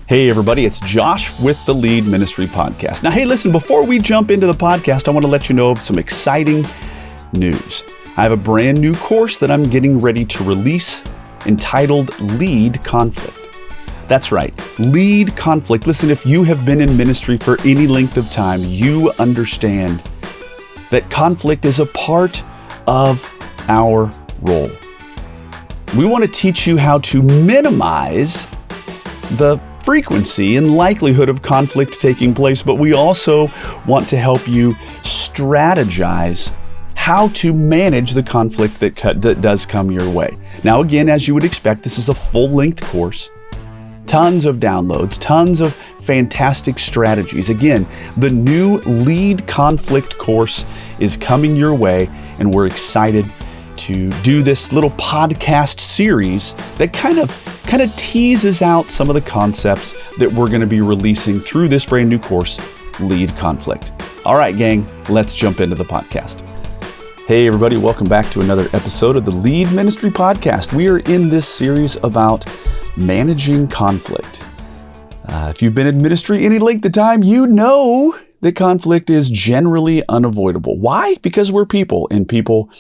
Hey everybody, it's Josh with the Lead Ministry Podcast. Now, hey, listen, before we jump into the podcast, I want to let you know of some exciting news. I have a brand new course that I'm getting ready to release entitled Lead Conflict. That's right, Lead Conflict. Listen, if you have been in ministry for any length of time, you understand that conflict is a part of our role. We want to teach you how to minimize the frequency and likelihood of conflict taking place, but we also want to help you strategize how to manage the conflict that does come your way. Now, again, as you would expect, this is a full-length course. Tons of downloads, tons of fantastic strategies. Again, the new Lead Conflict course is coming your way, and we're excited to do this little podcast series that kind of teases out some of the concepts that we're going to be releasing through this brand new course, Lead Conflict. All right, gang, let's jump into the podcast. Hey, everybody, welcome back to another episode of the Lead Ministry Podcast. We are in this series about managing conflict. If you've been in ministry any length of time, you know that conflict is generally unavoidable. Why? Because we're people, and people,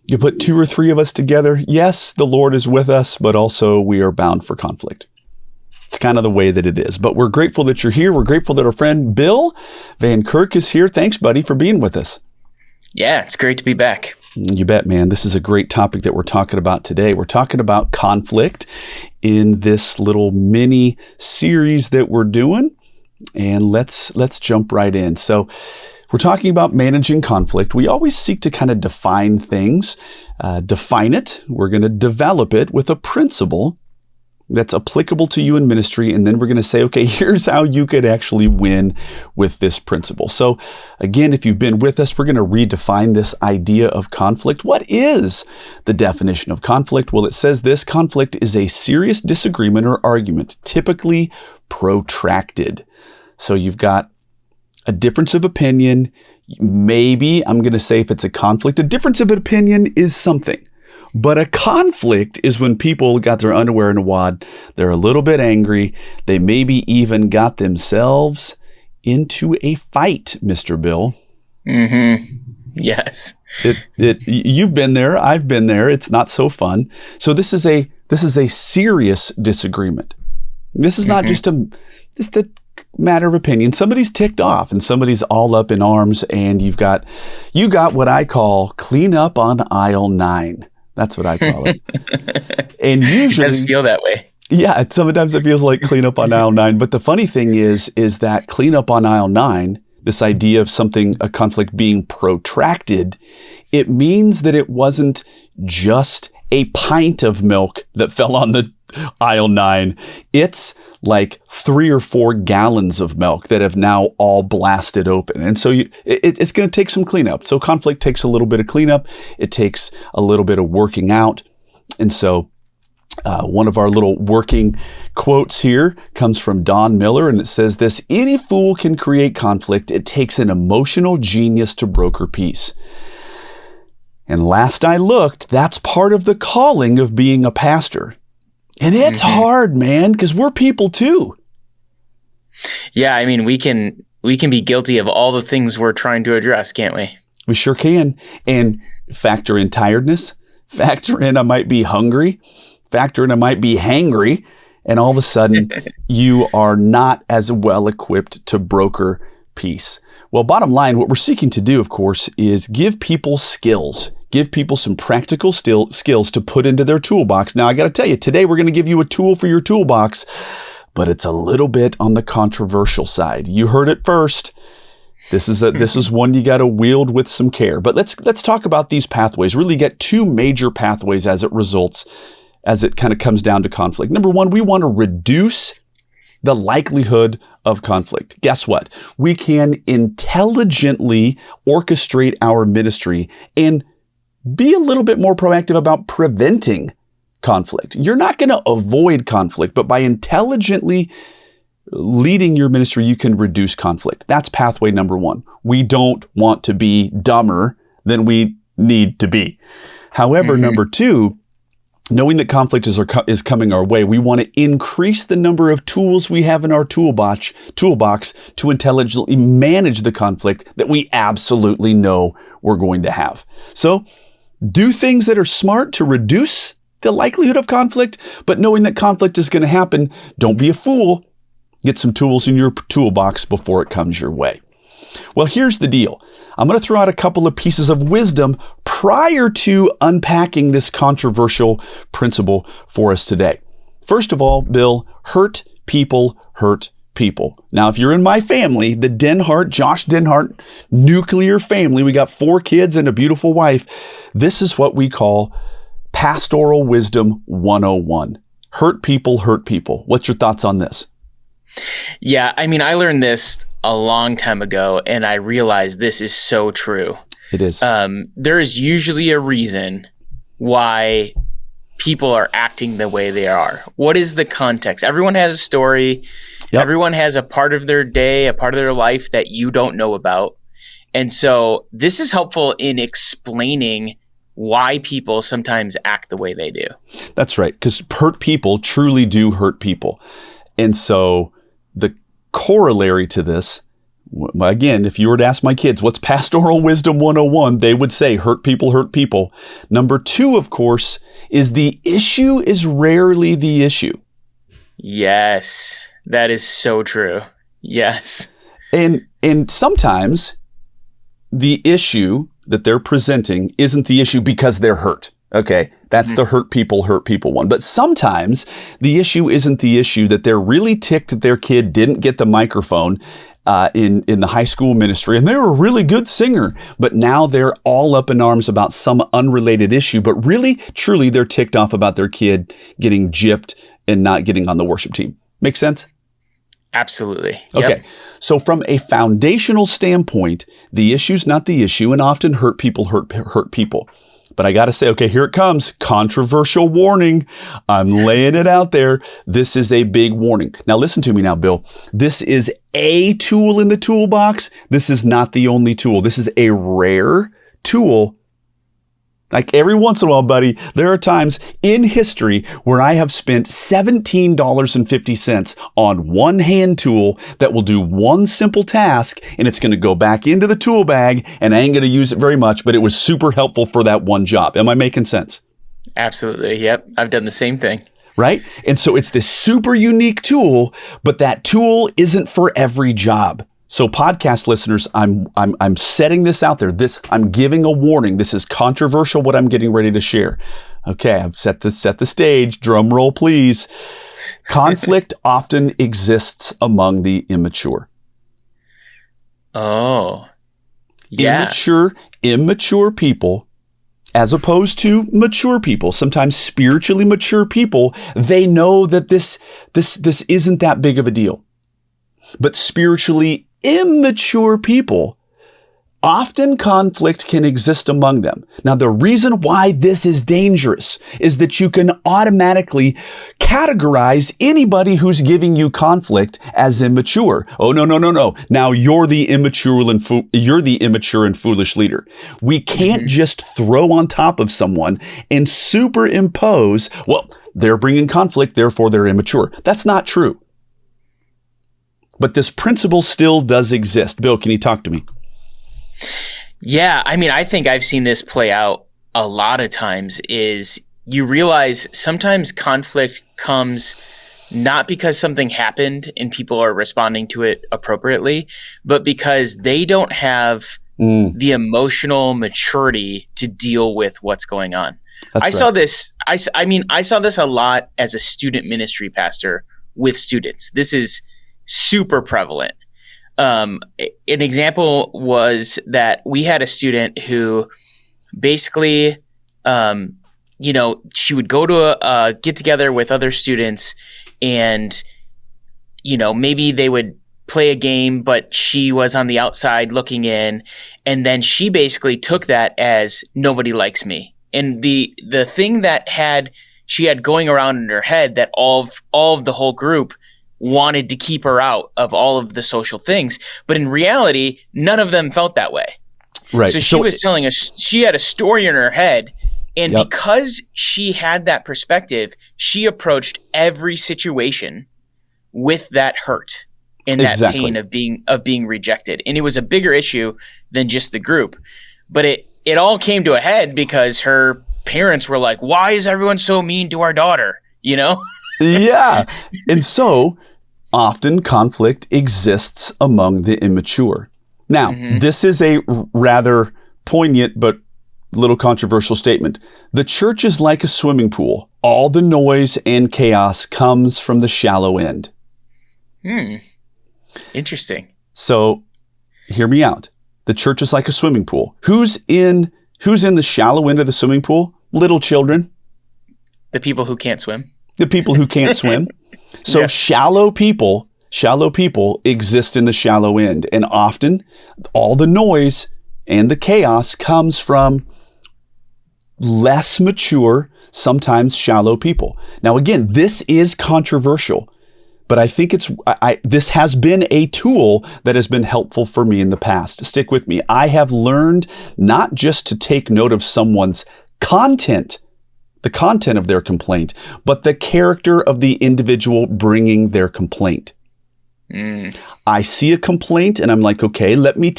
you put two or three of us together, yes, the Lord is with us, but also we are bound for conflict. It's kind of the way that it is. But we're grateful that you're here. We're grateful that our friend Bill Van Kirk is here. Thanks, buddy, for being with us. Yeah, it's great to be back. You bet, man. This is a great topic that we're talking about today. We're talking about conflict in this little mini series that we're doing. And let's jump right in. So we're talking about managing conflict. We always seek to kind of define things, define it. We're going to develop it with a principle that's applicable to you in ministry. And then we're going to say, okay, here's how you could actually win with this principle. So again, if you've been with us, we're going to redefine this idea of conflict. What is the definition of conflict? Well, it says this: conflict is a serious disagreement or argument, typically protracted. So you've got a difference of opinion. Maybe, I'm going to say if it's a conflict, a difference of opinion is something. But a conflict is when people got their underwear in a wad, they're a little bit angry, they maybe even got themselves into a fight, Mr. Bill. Mm-hmm. Yes. You've been there, I've been there, it's not so fun. So this is a serious disagreement. This is not just a matter of opinion. Somebody's ticked off and somebody's all up in arms, and you got what I call clean up on aisle 9. That's what I call it. And usually, it does feel that way. Yeah, sometimes it feels like clean up on aisle 9. But the funny thing is that clean up on aisle 9, this idea of a conflict being protracted, it means that it wasn't just a pint of milk that fell on the aisle 9. It's like 3 or 4 gallons of milk that have now all blasted open. And so it's going to take some cleanup. So conflict takes a little bit of cleanup. It takes a little bit of working out. And so one of our little working quotes here comes from Don Miller, and it says this: "Any fool can create conflict. It takes an emotional genius to broker peace." And last I looked, that's part of the calling of being a pastor. And it's hard, man, because we're people too. Yeah, I mean, we can be guilty of all the things we're trying to address, can't we? We sure can. And factor in tiredness, factor in I might be hungry, factor in I might be hangry, and all of a sudden you are not as well equipped to broker peace. Well, bottom line, what we're seeking to do, of course, is give people skills. Give people some practical skills to put into their toolbox. Now, I got to tell you, today we're going to give you a tool for your toolbox, but it's a little bit on the controversial side. You heard it first. This is one you got to wield with some care. But let's talk about these pathways. Really get 2 major pathways as it kind of comes down to conflict. Number 1, we want to reduce the likelihood of conflict. Guess what? We can intelligently orchestrate our ministry and be a little bit more proactive about preventing conflict. You're not going to avoid conflict, but by intelligently leading your ministry, you can reduce conflict. That's pathway number 1. We don't want to be dumber than we need to be. However, number 2, Knowing that conflict is coming our way, we want to increase the number of tools we have in our toolbox to intelligently manage the conflict that we absolutely know we're going to have. So do things that are smart to reduce the likelihood of conflict, but knowing that conflict is going to happen, don't be a fool. Get some tools in your toolbox before it comes your way. Well, here's the deal. I'm going to throw out a couple of pieces of wisdom prior to unpacking this controversial principle for us today. First of all, Bill, hurt people hurt people. Now, if you're in my family, the Josh Denhart nuclear family, we got 4 kids and a beautiful wife. This is what we call pastoral wisdom 101. Hurt people hurt people. What's your thoughts on this? Yeah, I mean, I learned this a long time ago, and I realized this is so true. It is. There is usually a reason why people are acting the way they are. What is the context? Everyone has a story. Yep. Everyone has a part of their day, a part of their life that you don't know about. And so this is helpful in explaining why people sometimes act the way they do. That's right, because hurt people truly do hurt people. And so the corollary to this, again, if you were to ask my kids, what's pastoral wisdom 101, they would say hurt people hurt people. Number 2, of course, is the issue is rarely the issue. Yes, that is so true. Yes. And sometimes the issue that they're presenting isn't the issue because they're hurt. Okay, that's the hurt people one. But sometimes the issue isn't the issue that they're really ticked that their kid didn't get the microphone in the high school ministry, and they were a really good singer, but now they're all up in arms about some unrelated issue, but really, truly, they're ticked off about their kid getting gypped and not getting on the worship team. Make sense? Absolutely. Okay. Yep. So from a foundational standpoint, the issue's not the issue, and often hurt people hurt people. But I got to say, okay, here it comes. Controversial warning. I'm laying it out there. This is a big warning. Now listen to me now, Bill. This is a tool in the toolbox. This is not the only tool. This is a rare tool. Like every once in a while, buddy, there are times in history where I have spent $17.50 on one hand tool that will do one simple task, and it's going to go back into the tool bag, and I ain't going to use it very much, but it was super helpful for that one job. Am I making sense? Absolutely. Yep. I've done the same thing. Right? And so it's this super unique tool, but that tool isn't for every job. So podcast listeners, I'm setting this out there. I'm giving a warning. This is controversial what I'm getting ready to share. Okay, I've set the stage. Drum roll, please. Conflict often exists among the immature. Oh. Yeah. Immature people, as opposed to mature people, sometimes spiritually mature people, they know that this isn't that big of a deal. But spiritually immature people, often conflict can exist among them. Now, the reason why this is dangerous is that you can automatically categorize anybody who's giving you conflict as immature. Oh, no. Now you're the immature and foolish leader. We can't just throw on top of someone and superimpose, well, they're bringing conflict, therefore they're immature. That's not true. But this principle still does exist. Bill, can you talk to me? Yeah, I mean, I think I've seen this play out a lot of times is you realize sometimes conflict comes not because something happened and people are responding to it appropriately, but because they don't have the emotional maturity to deal with what's going on. I saw this a lot as a student ministry pastor with students. This is super prevalent. An example was that we had a student who basically, she would go to a get together with other students and, maybe they would play a game, but she was on the outside looking in. And then she basically took that as nobody likes me. And the thing that she had going around in her head that all of the whole group wanted to keep her out of all of the social things. But in reality, none of them felt that way. Right. So she was telling us she had a story in her head And Yep. because she had that perspective, she approached every situation with that hurt and that Exactly. pain of being rejected. And it was a bigger issue than just the group. But it all came to a head because her parents were like, why is everyone so mean to our daughter? You know? Yeah. And so often conflict exists among the immature. Now, this is a rather poignant but little controversial statement. The church is like a swimming pool. All the noise and chaos comes from the shallow end. Interesting. So hear me out. The church is like a swimming pool. Who's in the shallow end of the swimming pool? Little children. The people who can't swim. The people who can't swim. So Yeah. shallow people exist in the shallow end. And often all the noise and the chaos comes from less mature, sometimes shallow people. Now, again, this is controversial, but I think this has been a tool that has been helpful for me in the past. Stick with me. I have learned not just to take note of someone's content, the content of their complaint, but the character of the individual bringing their complaint. I see a complaint and I'm like, okay, let me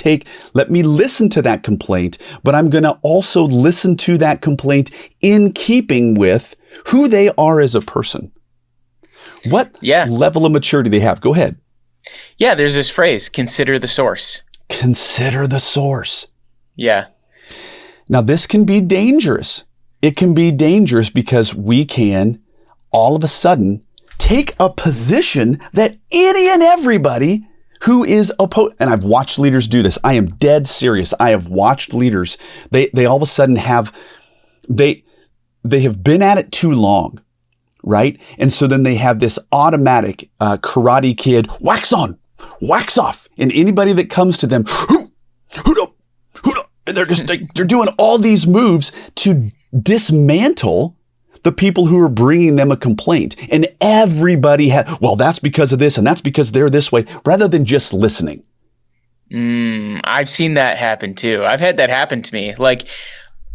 listen to that complaint, but I'm going to also listen to that complaint in keeping with who they are as a person. What level of maturity they have? Go ahead. Yeah, there's this phrase, consider the source. Consider the source. Yeah. Now, this can be dangerous. It can be dangerous because we can all of a sudden take a position that any and everybody who is opposed, and I've watched leaders do this. I am dead serious. I have watched leaders. They all of a sudden they have been at it too long, right? And so then they have this automatic Karate Kid, wax on, wax off. And anybody that comes to them, and they're doing all these moves to dismantle the people who are bringing them a complaint. And everybody that's because of this and that's because they're this way, rather than just listening. I've seen that happen too. I've had that happen to me. Like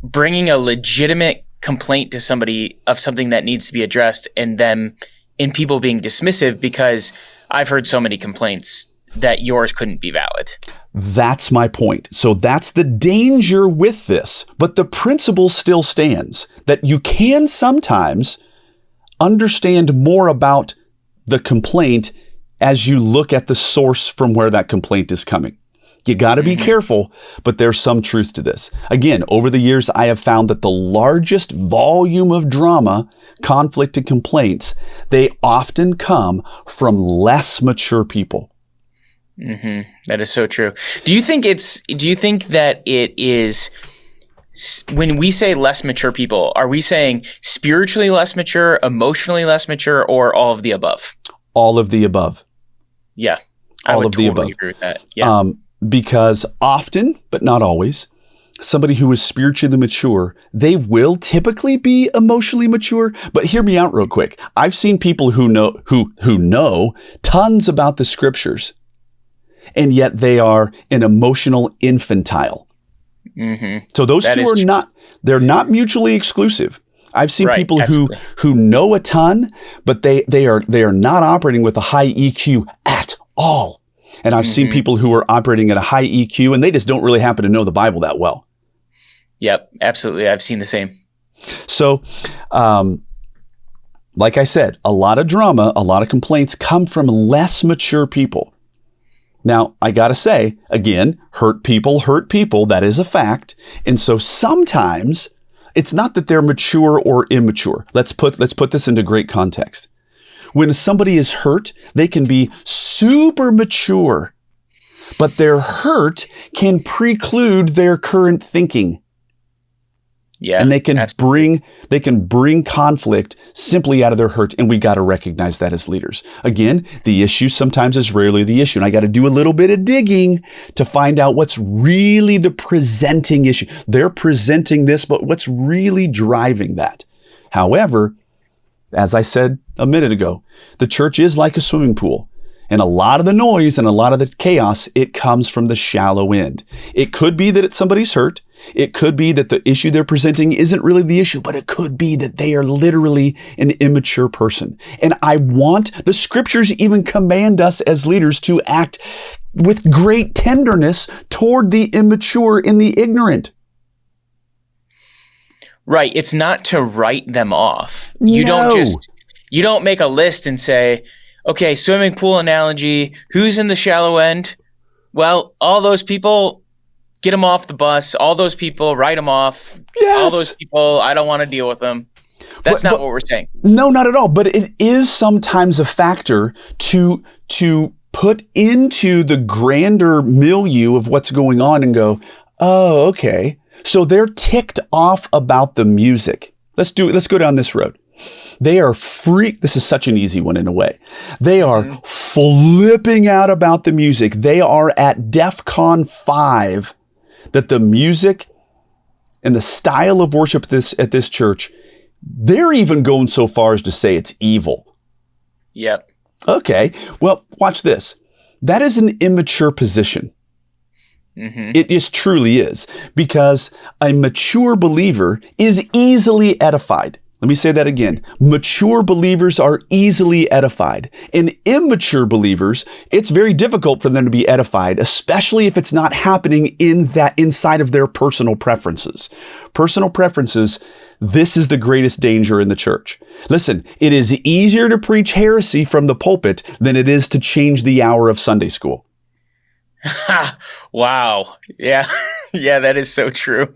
bringing a legitimate complaint to somebody of something that needs to be addressed and people being dismissive because I've heard so many complaints that yours couldn't be valid. That's my point. So that's the danger with this. But the principle still stands that you can sometimes understand more about the complaint as you look at the source from where that complaint is coming. You got to be careful, but there's some truth to this. Again, over the years, I have found that the largest volume of drama, conflict, and complaints, they often come from less mature people. That is so true. Do you think that it is, when we say less mature people, are we saying spiritually less mature, emotionally less mature, or all of the above? All of the above. Yeah. All I would of the totally above. agree with that. Yeah. Because often, but not always, somebody who is spiritually mature, they will typically be emotionally mature. But hear me out real quick. I've seen people who know tons about the scriptures, and yet they are an emotional infantile. So those two are they're not mutually exclusive. I've seen people who know a ton, but they are not operating with a high EQ at all. And I've seen people who are operating at a high EQ and they just don't really happen to know the Bible that well. Yep, absolutely. I've seen the same. So, like I said, a lot of drama, a lot of complaints come from less mature people. Now, I got to say, again, hurt people. That is a fact. And so sometimes it's not that they're mature or immature. Let's put this into great context. When somebody is hurt, they can be super mature, but their hurt can preclude their current thinking. Yeah, and they can bring conflict simply out of their hurt, and we got to recognize that as leaders. Again, the issue sometimes is rarely the issue, and I got to do a little bit of digging to find out what's really the presenting issue. They're presenting this, but what's really driving that? However, as I said a minute ago, the church is like a swimming pool. And a lot of the noise and a lot of the chaos, it comes from the shallow end. It could be that somebody's hurt. It could be that the issue they're presenting isn't really the issue, but it could be that they are literally an immature person. And the scriptures even command us as leaders to act with great tenderness toward the immature and the ignorant. Right. It's not to write them off. You don't make a list and say, okay, swimming pool analogy, who's in the shallow end? Well, all those people, get them off the bus. All those people, write them off. Yes. All those people, I don't want to deal with them. That's not what we're saying. No, not at all. But it is sometimes a factor to put into the grander milieu of what's going on and go, oh, okay. So they're ticked off about the music. Let's go down this road. They are this is such an easy one in a way. They are flipping out about the music. They are at DEFCON 5 that the music and the style of worship at this church, they're even going so far as to say it's evil. Yep. Okay. Well, watch this. That is an immature position. Mm-hmm. It just truly is, because a mature believer is easily edified. Let me say that again. Mature believers are easily edified. And immature believers, it's very difficult for them to be edified, especially if it's not happening inside of their personal preferences. Personal preferences, this is the greatest danger in the church. Listen, it is easier to preach heresy from the pulpit than it is to change the hour of Sunday school. Wow. Yeah. Yeah, that is so true.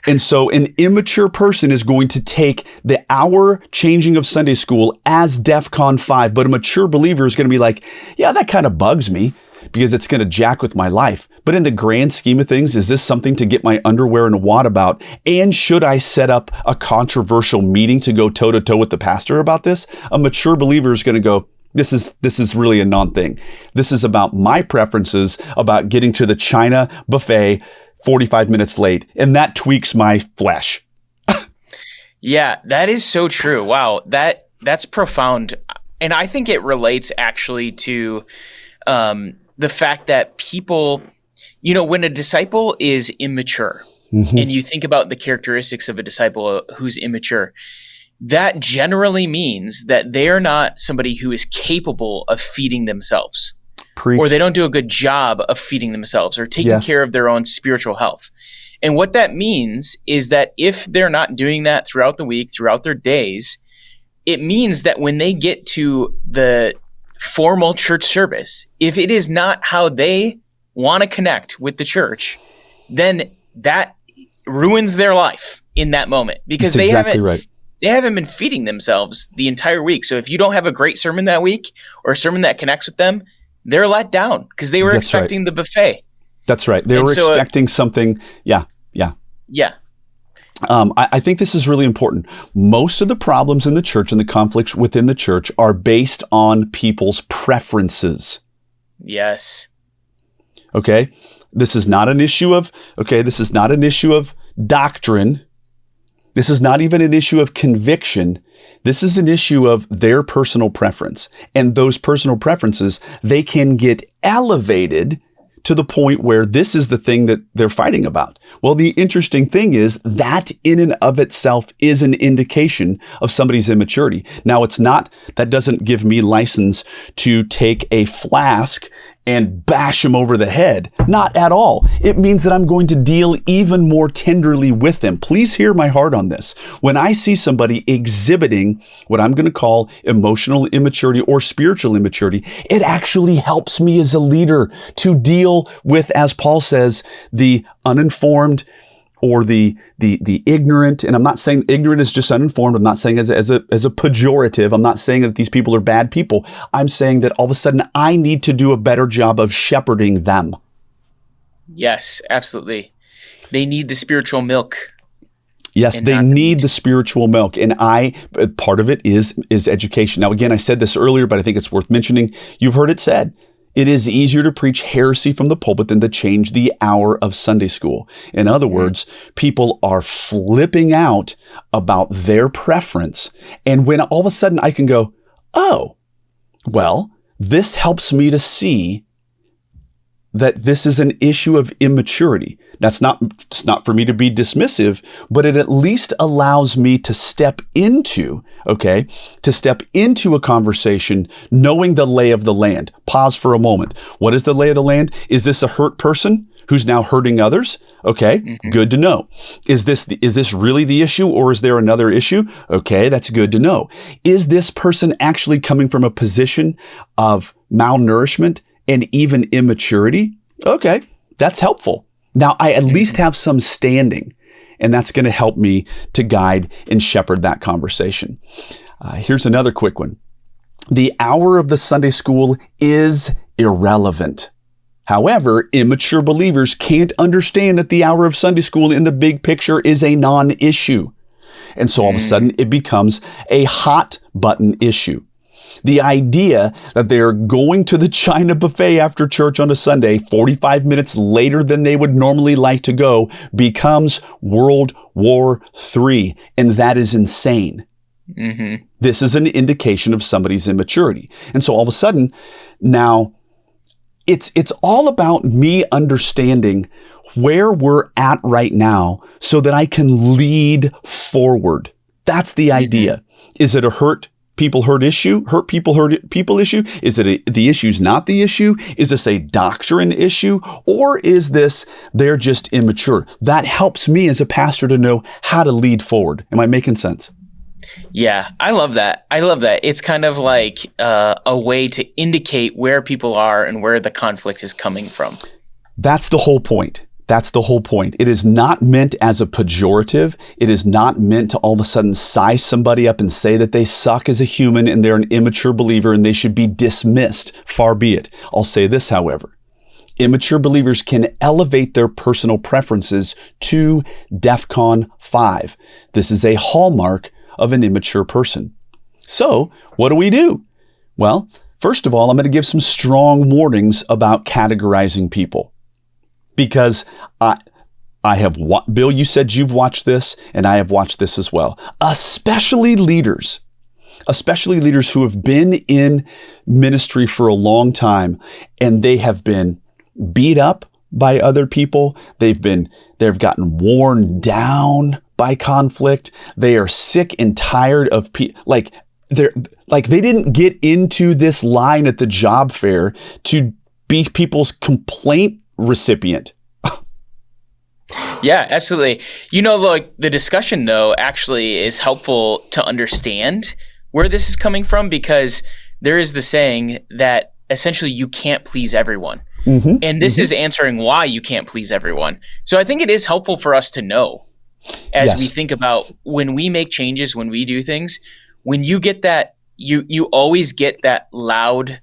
And so an immature person is going to take the hour changing of Sunday school as DEFCON 5, but a mature believer is going to be like, yeah, that kind of bugs me because it's going to jack with my life. But in the grand scheme of things, is this something to get my underwear in a wad about? And should I set up a controversial meeting to go toe to toe with the pastor about this? A mature believer is going to go, This is really a non-thing. This is about my preferences about getting to the China buffet 45 minutes late, and that tweaks my flesh. Yeah, that is so true. Wow, that's profound. And I think it relates actually to the fact that people, when a disciple is immature, and you think about the characteristics of a disciple who's immature, that generally means that they're not somebody who is capable of feeding themselves. Preach. Or they don't do a good job of feeding themselves or taking care of their own spiritual health. And what that means is that if they're not doing that throughout the week, throughout their days, it means that when they get to the formal church service, if it is not how they want to connect with the church, then that ruins their life in that moment because That's exactly right. They haven't been feeding themselves the entire week. So if you don't have a great sermon that week or a sermon that connects with them, they're let down because they were expecting the buffet. That's right. They were expecting something. Yeah. I think this is really important. Most of the problems in the church and the conflicts within the church are based on people's preferences. Yes. Okay. This is not an issue of doctrine. This is not even an issue of conviction. This is an issue of their personal preference. And those personal preferences, they can get elevated to the point where this is the thing that they're fighting about. Well, the interesting thing is that in and of itself is an indication of somebody's immaturity. Now, that doesn't give me license to take a flask and bash him over the head. Not at all. It means that I'm going to deal even more tenderly with them. Please hear my heart on this. When I see somebody exhibiting what I'm going to call emotional immaturity or spiritual immaturity, it actually helps me as a leader to deal with, as Paul says, the uninformed or the ignorant. And I'm not saying ignorant is just uninformed. I'm not saying as a pejorative. I'm not saying that these people are bad people. I'm saying that all of a sudden I need to do a better job of shepherding them. Yes, absolutely. They need the spiritual milk. Yes, they need the spiritual milk. And part of it is education. Now, again, I said this earlier, but I think it's worth mentioning. You've heard it said. It is easier to preach heresy from the pulpit than to change the hour of Sunday school. In other words, people are flipping out about their preference. And when all of a sudden I can go, oh, well, this helps me to see that this is an issue of immaturity. It's not for me to be dismissive, but it at least allows me to step into a conversation knowing the lay of the land. Pause for a moment. What is the lay of the land? Is this a hurt person who's now hurting others? Okay, good to know. Is this really the issue, or is there another issue? Okay, that's good to know. Is this person actually coming from a position of malnourishment and even immaturity? Okay, that's helpful. Now I at least have some standing, and that's going to help me to guide and shepherd that conversation. Here's another quick one. The hour of the Sunday school is irrelevant. However, immature believers can't understand that the hour of Sunday school in the big picture is a non-issue. And so all of a sudden it becomes a hot button issue. The idea that they're going to the China buffet after church on a Sunday 45 minutes later than they would normally like to go becomes World War III, and that is insane. This is an indication of somebody's immaturity. And so all of a sudden, now it's all about me understanding where we're at right now so that I can lead forward. That's the idea. Is it a hurt people issue? Is it the issue's not the issue? Is this a doctrine issue? Or is this they're just immature? That helps me as a pastor to know how to lead forward. Am I making sense? Yeah, I love that. It's kind of like a way to indicate where people are and where the conflict is coming from. That's the whole point. It is not meant as a pejorative. It is not meant to all of a sudden size somebody up and say that they suck as a human and they're an immature believer and they should be dismissed. Far be it. I'll say this, however. Immature believers can elevate their personal preferences to DEFCON 5. This is a hallmark of an immature person. So, what do? Well, first of all, I'm going to give some strong warnings about categorizing people. Because I have, Bill, you said you've watched this, and I have watched this as well. Especially leaders who have been in ministry for a long time, and they have been beat up by other people. They've gotten worn down by conflict. They are sick and tired of people. They didn't get into this line at the job fair to be people's complaint recipient. Yeah, absolutely. The discussion though actually is helpful to understand where this is coming from, because there is the saying that essentially you can't please everyone. And this is answering why you can't please everyone. So I think it is helpful for us to know as we think about when we make changes, when we do things, when you get that, you always get that loud,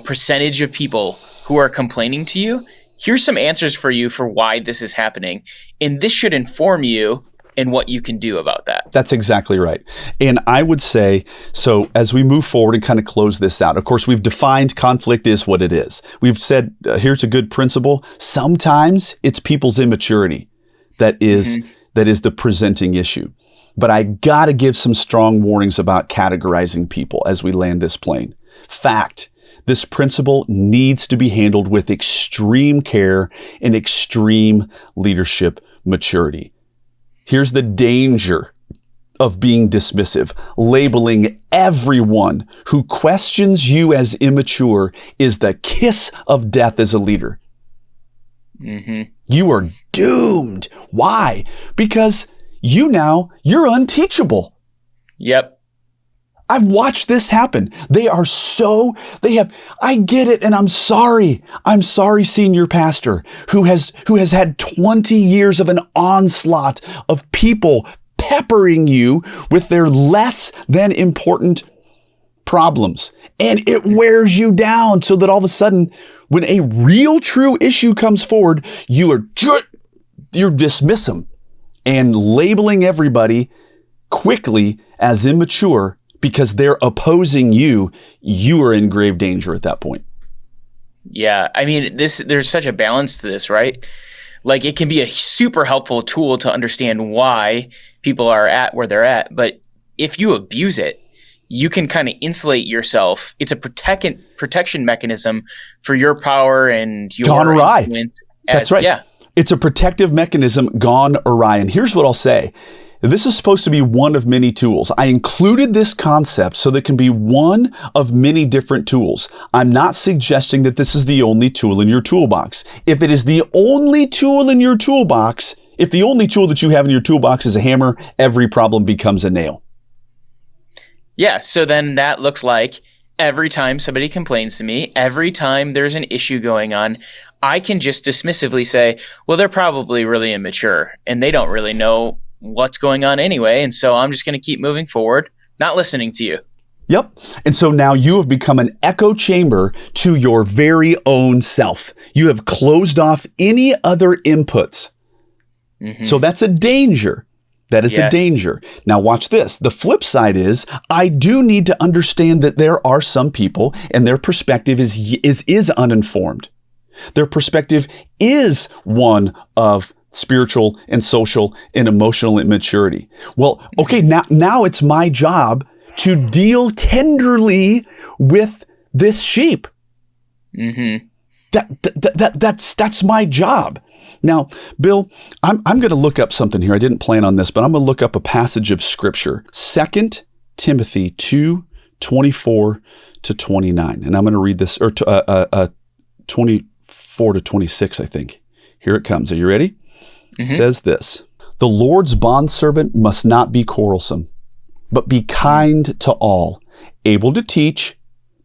percentage of people who are complaining to you. Here's some answers for you for why this is happening. And this should inform you in what you can do about that. That's exactly right. And I would say, so as we move forward and kind of close this out, of course, we've defined conflict is what it is. We've said, here's a good principle. Sometimes it's people's immaturity that is the presenting issue. But I got to give some strong warnings about categorizing people as we land this plane. Fact. This principle needs to be handled with extreme care and extreme leadership maturity. Here's the danger of being dismissive. Labeling everyone who questions you as immature is the kiss of death as a leader. You are doomed. Why? Because you're unteachable. Yep. I've watched this happen. I get it, and I'm sorry. I'm sorry, senior pastor, who has had 20 years of an onslaught of people peppering you with their less than important problems. And it wears you down so that all of a sudden, when a real true issue comes forward, you dismiss them and labeling everybody quickly as immature. Because they're opposing you are in grave danger at that point. Yeah. I mean, there's such a balance to this, right? Like, it can be a super helpful tool to understand why people are at where they're at. But if you abuse it, you can kind of insulate yourself. It's a protection mechanism for your power and your influence. That's right. Yeah. It's a protective mechanism gone awry. And here's what I'll say. This is supposed to be one of many tools. I included this concept so that it can be one of many different tools. I'm not suggesting that this is the only tool in your toolbox. If it is the only tool in your toolbox, if the only tool that you have in your toolbox is a hammer, every problem becomes a nail. Yeah, so then that looks like every time somebody complains to me, every time there's an issue going on, I can just dismissively say, well, they're probably really immature and they don't really know what's going on anyway. And so I'm just going to keep moving forward, not listening to you. Yep. And so now you have become an echo chamber to your very own self. You have closed off any other inputs. Mm-hmm. So that's a danger. That is a danger. Now watch this. The flip side is I do need to understand that there are some people and their perspective is uninformed. Their perspective is one of spiritual and social and emotional immaturity. Well, okay, now it's my job to deal tenderly with this sheep. Mm-hmm. That's my job. Now, Bill, I'm going to look up something here. I didn't plan on this, but I'm going to look up a passage of scripture, 2 Timothy 2:24 to 29. And I'm going to read this, or 24 to 26, I think. Here it comes. Are you ready? Mm-hmm. It says this, the Lord's bondservant must not be quarrelsome, but be kind to all, able to teach,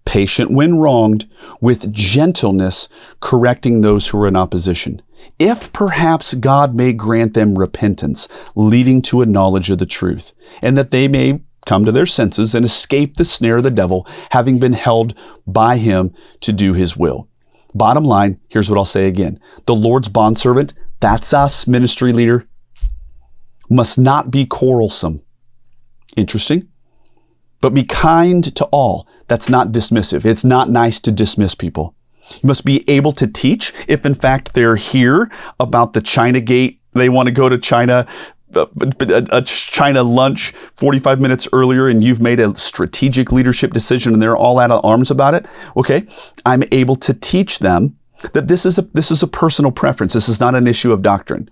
patient when wronged, with gentleness correcting those who are in opposition. If perhaps God may grant them repentance, leading to a knowledge of the truth, and that they may come to their senses and escape the snare of the devil, having been held by him to do his will. Bottom line, here's what I'll say again. The Lord's bondservant, that's us, ministry leader, must not be quarrelsome. Interesting. But be kind to all. That's not dismissive. It's not nice to dismiss people. You must be able to teach if in fact they're here about the China gate. They want to go to China, a China lunch 45 minutes earlier, and you've made a strategic leadership decision and they're all out of arms about it. Okay. I'm able to teach them that this is a personal preference. This is not an issue of doctrine.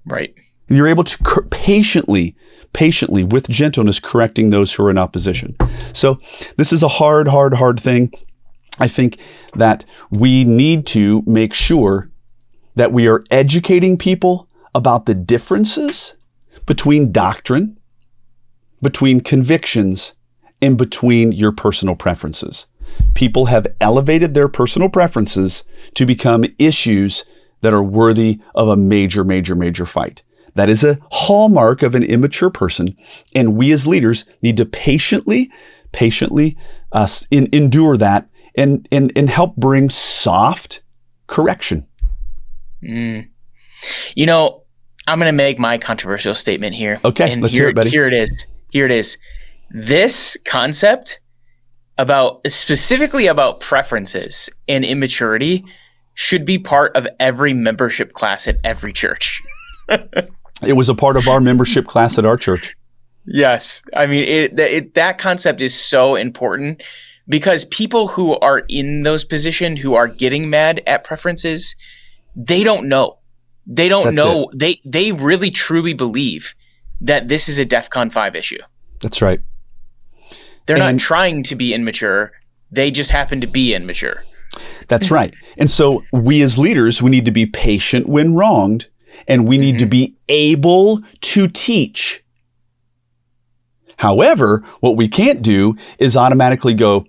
Right. And you're able to patiently, with gentleness, correcting those who are in opposition. So this is a hard thing. I think that we need to make sure that we are educating people about the differences between doctrine, between convictions, and between your personal preferences. People have elevated their personal preferences to become issues that are worthy of a major fight. That is a hallmark of an immature person, and we as leaders need to patiently endure that and help bring soft correction. You know, I'm going to make my controversial statement here. Okay, and let's hear it, buddy. Here it is. This concept specifically about preferences and immaturity should be part of every membership class at every church. It was a part of our membership class at our church. Yes. I mean, that concept is so important because people who are in those positions, who are getting mad at preferences, they don't know. They don't know. They really truly believe that this is a DEFCON 5 issue. That's right. They're not trying to be immature. They just happen to be immature. That's right. And so we as leaders, we need to be patient when wronged, and we need to be able to teach. However, what we can't do is automatically go,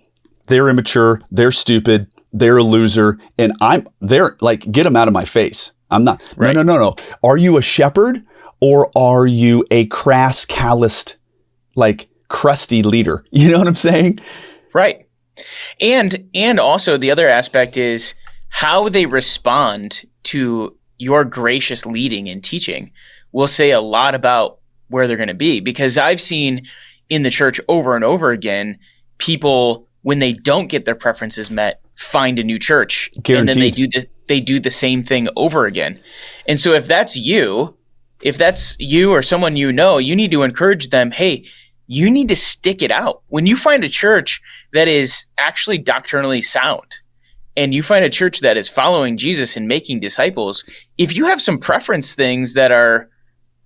they're immature, they're stupid, they're a loser, and they're like, get them out of my face. I'm not. Right. No. Are you a shepherd or are you a crass, calloused, like crusty leader? You know what I'm saying? Right. And also the other aspect is how they respond to your gracious leading and teaching will say a lot about where they're going to be. Because I've seen in the church over and over again, people, when they don't get their preferences met, find a new church. Guaranteed. And then they do the same thing over again. And so if that's you or someone you know, you need to encourage them, hey, you need to stick it out. When you find a church that is actually doctrinally sound and you find a church that is following Jesus and making disciples, if you have some preference things that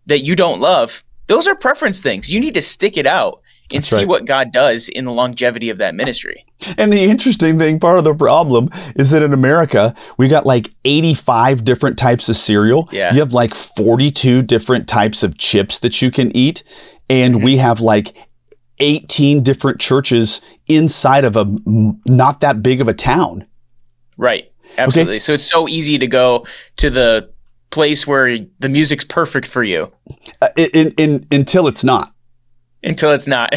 you don't love, those are preference things. You need to stick it out and see what God does in the longevity of that ministry. And the interesting thing, part of the problem is that in America, we got like 85 different types of cereal. Yeah. You have like 42 different types of chips that you can eat. And we have like 18 different churches inside of a not that big of a town. Right. Absolutely. Okay. So it's so easy to go to the place where the music's perfect for you. Until it's not. Until it's not.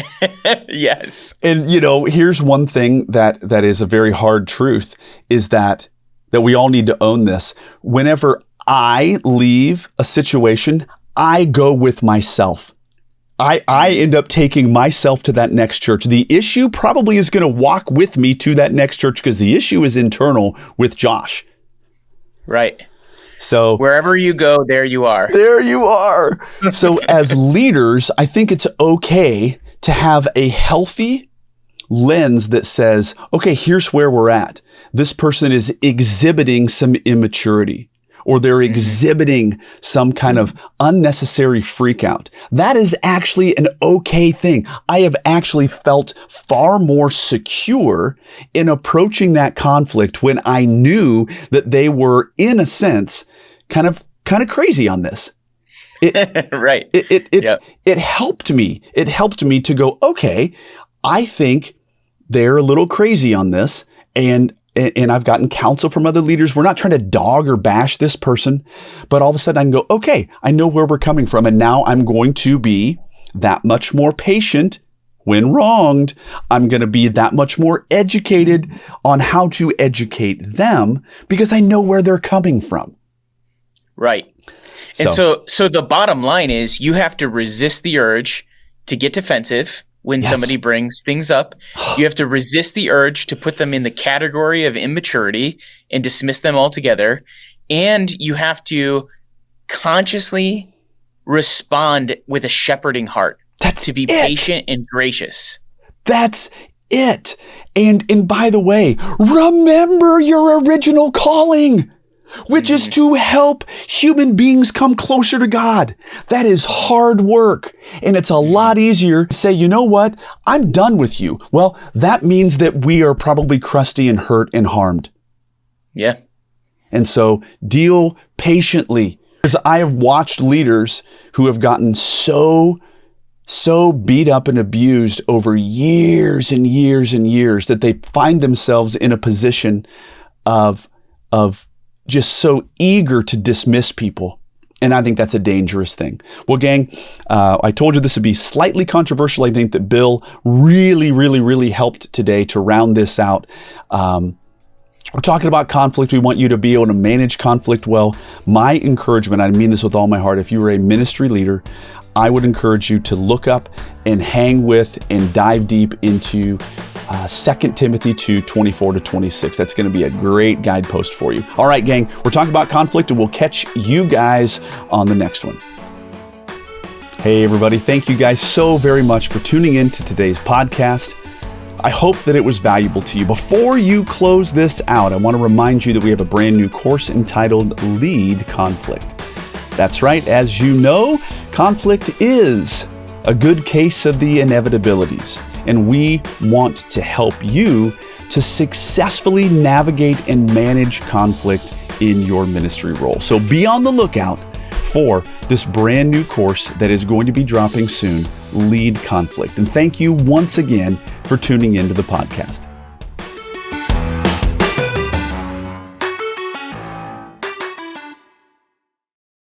Yes. And, here's one thing that is a very hard truth is that we all need to own this. Whenever I leave a situation, I go with myself. I end up taking myself to that next church. The issue probably is going to walk with me to that next church because the issue is internal with Josh. Right. So wherever you go, there you are. There you are. So as leaders, I think it's okay to have a healthy lens that says, okay, here's where we're at. This person is exhibiting some immaturity, or they're exhibiting some kind of unnecessary freak out. That is actually an okay thing. I have actually felt far more secure in approaching that conflict when I knew that they were, in a sense, kind of crazy on this. Right. It helped me. It helped me to go, okay, I think they're a little crazy on this. And I've gotten counsel from other leaders. We're not trying to dog or bash this person, but all of a sudden I can go, okay, I know where we're coming from. And now I'm going to be that much more patient when wronged. I'm going to be that much more educated on how to educate them because I know where they're coming from. Right. And so the bottom line is you have to resist the urge to get defensive when somebody brings things up. You have to resist the urge to put them in the category of immaturity and dismiss them altogether. And you have to consciously respond with a shepherding heart. To be patient and gracious. That's it. And by the way, remember your original calling, which is to help human beings come closer to God. That is hard work. And it's a lot easier to say, you know what? I'm done with you. Well, that means that we are probably crusty and hurt and harmed. Yeah. And so deal patiently. Because I have watched leaders who have gotten so beat up and abused over years and years and years that they find themselves in a position of just so eager to dismiss people. And I think that's a dangerous thing. Well, gang, I told you this would be slightly controversial. I think that Bill really helped today to round this out. We're talking about conflict. We want you to be able to manage conflict well. My encouragement, I mean this with all my heart, if you were a ministry leader, I would encourage you to look up and hang with and dive deep into 2 Timothy 2:24-26. That's going to be a great guidepost for you. All right, gang, we're talking about conflict, and we'll catch you guys on the next one. Hey, everybody. Thank you guys so very much for tuning in to today's podcast. I hope that it was valuable to you. Before you close this out, I want to remind you that we have a brand new course entitled Lead Conflict. That's right. As you know, conflict is a good case of the inevitabilities, and we want to help you to successfully navigate and manage conflict in your ministry role. So be on the lookout for this brand new course that is going to be dropping soon, Lead Conflict. And thank you once again for tuning into the podcast.